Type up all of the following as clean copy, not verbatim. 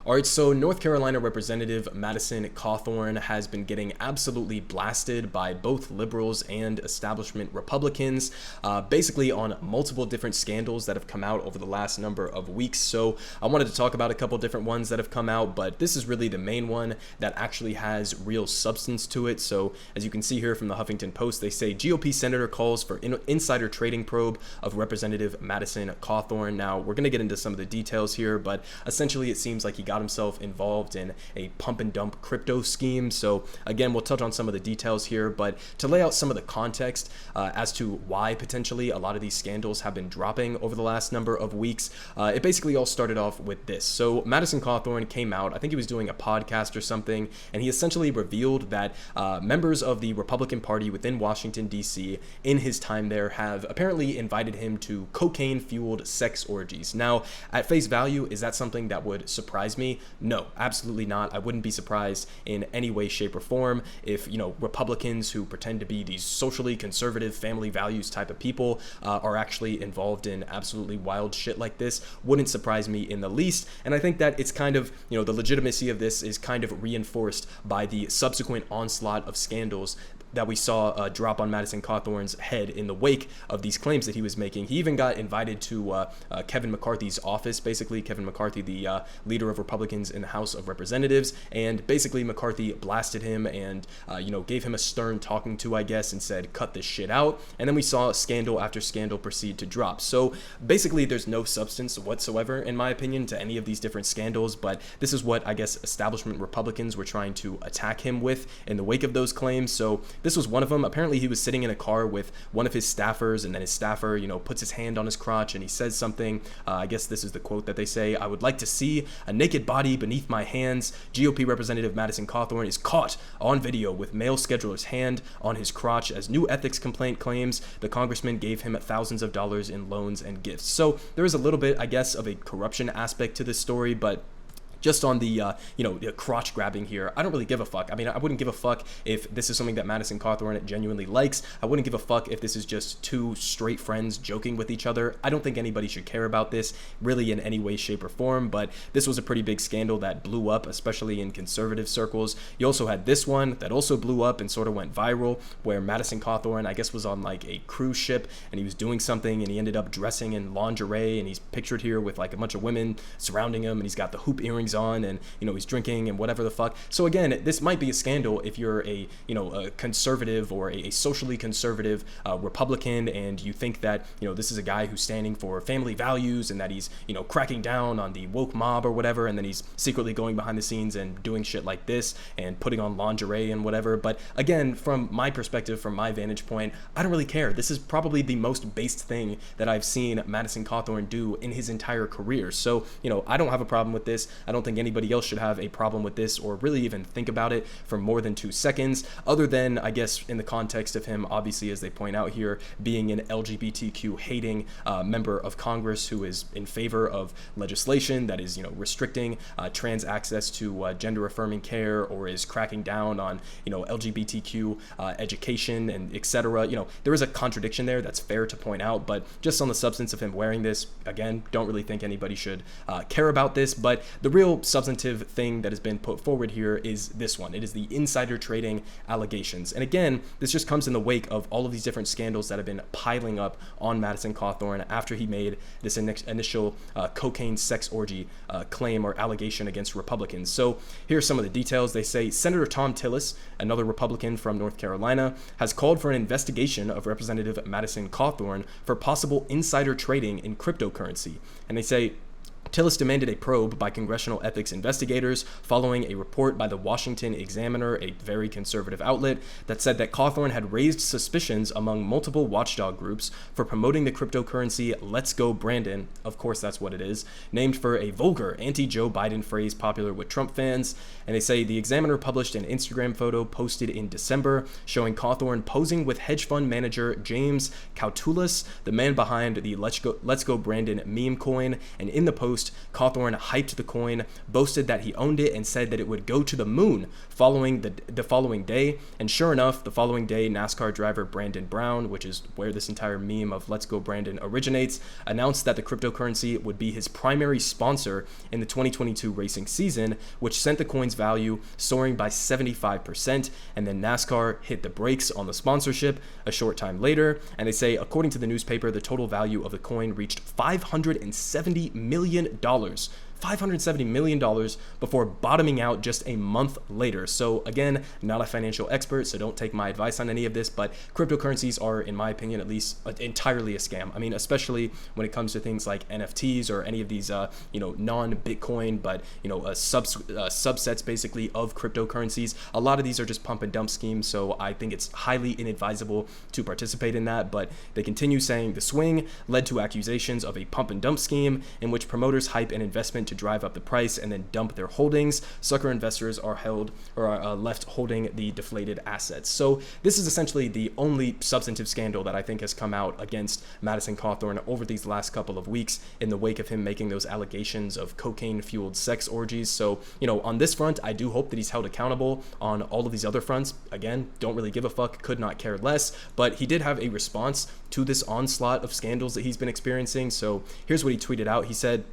All right, so North Carolina Representative Madison Cawthorn has been getting absolutely blasted by both liberals and establishment Republicans, basically on multiple different scandals that have come out over the last number of weeks. So I wanted to talk about a couple different ones that have come out, but this is really the main one that actually has real substance to it. So as you can see here from the Huffington Post, they say GOP senator calls for insider trading probe of Representative Madison Cawthorn. Now, we're going to get into some of the details here, but essentially it seems like he got himself involved in a pump and dump crypto scheme. So again, we'll touch on some of the details here, but to lay out some of the context as to why potentially a lot of these scandals have been dropping over the last number of weeks, it basically all started off with this. So Madison Cawthorn came out, I think he was doing a podcast or something, and he essentially revealed that members of the Republican Party within Washington, D.C. in his time there have apparently invited him to cocaine-fueled sex orgies. Now, at face value, is that something that would surprise me? No, absolutely not. I wouldn't be surprised in any way, shape, or form if, Republicans who pretend to be these socially conservative family values type of people are actually involved in absolutely wild shit like this. Wouldn't surprise me in the least. And I think that it's kind of, the legitimacy of this is kind of reinforced by the subsequent onslaught of scandals that we saw drop on Madison Cawthorn's head in the wake of these claims that he was making. He even got invited to Kevin McCarthy's office, basically. Kevin McCarthy, the leader of Republicans in the House of Representatives, and basically McCarthy blasted him and, gave him a stern talking to, I guess, and said, cut this shit out. And then we saw scandal after scandal proceed to drop. So basically there's no substance whatsoever, in my opinion, to any of these different scandals, but this is what, I guess, establishment Republicans were trying to attack him with in the wake of those claims. So this was one of them. Apparently he was sitting in a car with one of his staffers, and then his staffer, puts his hand on his crotch and he says something. I guess this is the quote that they say: "I would like to see a naked body beneath my hands." GOP Representative Madison Cawthorn is caught on video with male scheduler's hand on his crotch as new ethics complaint claims the congressman gave him thousands of dollars in loans and gifts. So there is a little bit, I guess, of a corruption aspect to this story, but just on the, the crotch grabbing here, I don't really give a fuck. I mean, I wouldn't give a fuck if this is something that Madison Cawthorn genuinely likes. I wouldn't give a fuck if this is just two straight friends joking with each other. I don't think anybody should care about this really in any way, shape, or form, but this was a pretty big scandal that blew up, especially in conservative circles. You also had this one that also blew up and sort of went viral, where Madison Cawthorn, I guess, was on like a cruise ship and he was doing something and he ended up dressing in lingerie, and he's pictured here with like a bunch of women surrounding him, and he's got the hoop earrings on, and he's drinking and whatever the fuck. So again, this might be a scandal if you're a conservative or a socially conservative Republican, and you think that this is a guy who's standing for family values and that he's cracking down on the woke mob or whatever, and then he's secretly going behind the scenes and doing shit like this and putting on lingerie and whatever. But again, from my perspective, from my vantage point, I don't really care. This is probably the most based thing that I've seen Madison Cawthorn do in his entire career. So I don't have a problem with this. I don't think anybody else should have a problem with this or really even think about it for more than 2 seconds, other than, I guess, in the context of him, obviously, as they point out here, being an LGBTQ hating member of Congress who is in favor of legislation that is, restricting trans access to gender affirming care, or is cracking down on, LGBTQ education and etc. There is a contradiction there that's fair to point out, but just on the substance of him wearing this, again, don't really think anybody should care about this. But the real substantive thing that has been put forward here is this one. It is the insider trading allegations. And again, this just comes in the wake of all of these different scandals that have been piling up on Madison Cawthorn after he made this initial cocaine sex orgy claim or allegation against Republicans. So here are some of the details. They say Senator Tom Tillis, another Republican from North Carolina, has called for an investigation of Representative Madison Cawthorn for possible insider trading in cryptocurrency. And they say Tillis demanded a probe by congressional ethics investigators following a report by the Washington Examiner, a very conservative outlet, that said that Cawthorn had raised suspicions among multiple watchdog groups for promoting the cryptocurrency Let's Go Brandon, of course that's what it is, named for a vulgar anti-Joe Biden phrase popular with Trump fans. And they say the Examiner published an Instagram photo posted in December showing Cawthorn posing with hedge fund manager James Kautulas, the man behind the Let's Go Brandon meme coin, and in the post post, Cawthorn hyped the coin, boasted that he owned it, and said that it would go to the moon following the following day. And sure enough, the following day, NASCAR driver Brandon Brown, which is where this entire meme of "Let's Go Brandon" originates, announced that the cryptocurrency would be his primary sponsor in the 2022 racing season, which sent the coin's value soaring by 75%. And then NASCAR hit the brakes on the sponsorship a short time later, and they say, according to the newspaper, the total value of the coin reached $570 million. $570 million before bottoming out just a month later. So again, not a financial expert, so don't take my advice on any of this, but cryptocurrencies are, in my opinion at least, entirely a scam. I mean, especially when it comes to things like NFTs or any of these, non-Bitcoin, but, subsets basically of cryptocurrencies. A lot of these are just pump and dump schemes, so I think it's highly inadvisable to participate in that. But they continue saying the swing led to accusations of a pump and dump scheme in which promoters hype an investment to drive up the price and then dump their holdings. Sucker investors are left holding the deflated assets. So this is essentially the only substantive scandal that I think has come out against Madison Cawthorn over these last couple of weeks in the wake of him making those allegations of cocaine-fueled sex orgies. So, on this front, I do hope that he's held accountable. On all of these other fronts, again, don't really give a fuck, could not care less. But he did have a response to this onslaught of scandals that he's been experiencing. So here's what he tweeted out. He said,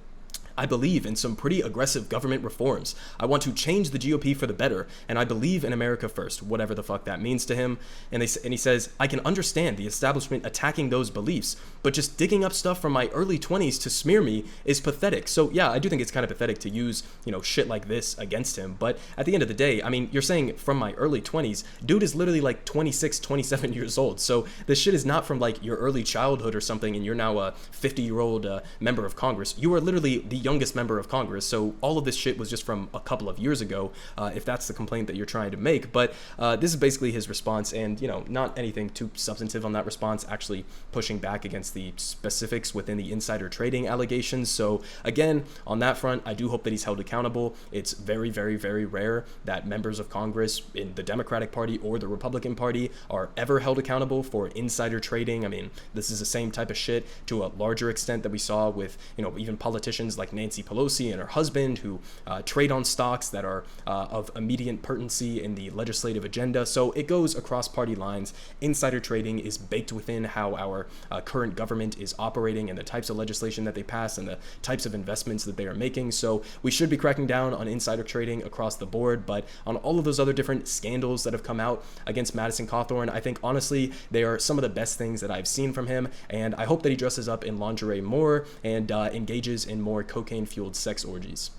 "I believe in some pretty aggressive government reforms. I want to change the GOP for the better, and I believe in America first," whatever the fuck that means to him. And he says, "I can understand the establishment attacking those beliefs, but just digging up stuff from my early 20s to smear me is pathetic." So yeah, I do think it's kind of pathetic to use, shit like this against him. But at the end of the day, I mean, you're saying from my early 20s, dude is literally like 26, 27 years old. So this shit is not from like your early childhood or something, and you're now a 50-year-old member of Congress. You are literally the youngest member of Congress. So all of this shit was just from a couple of years ago, if that's the complaint that you're trying to make. But this is basically his response, and not anything too substantive on that response, actually pushing back against the specifics within the insider trading allegations. So again, on that front, I do hope that he's held accountable. It's very, very, very rare that members of Congress in the Democratic Party or the Republican Party are ever held accountable for insider trading. I mean, this is the same type of shit to a larger extent that we saw with, even politicians like Nancy Pelosi and her husband who trade on stocks that are of immediate pertinency in the legislative agenda. So it goes across party lines. Insider trading is baked within how our current government is operating and the types of legislation that they pass and the types of investments that they are making. So we should be cracking down on insider trading across the board. But on all of those other different scandals that have come out against Madison Cawthorn, I think honestly they are some of the best things that I've seen from him, and I hope that he dresses up in lingerie more and engages in more cocaine-fueled sex orgies.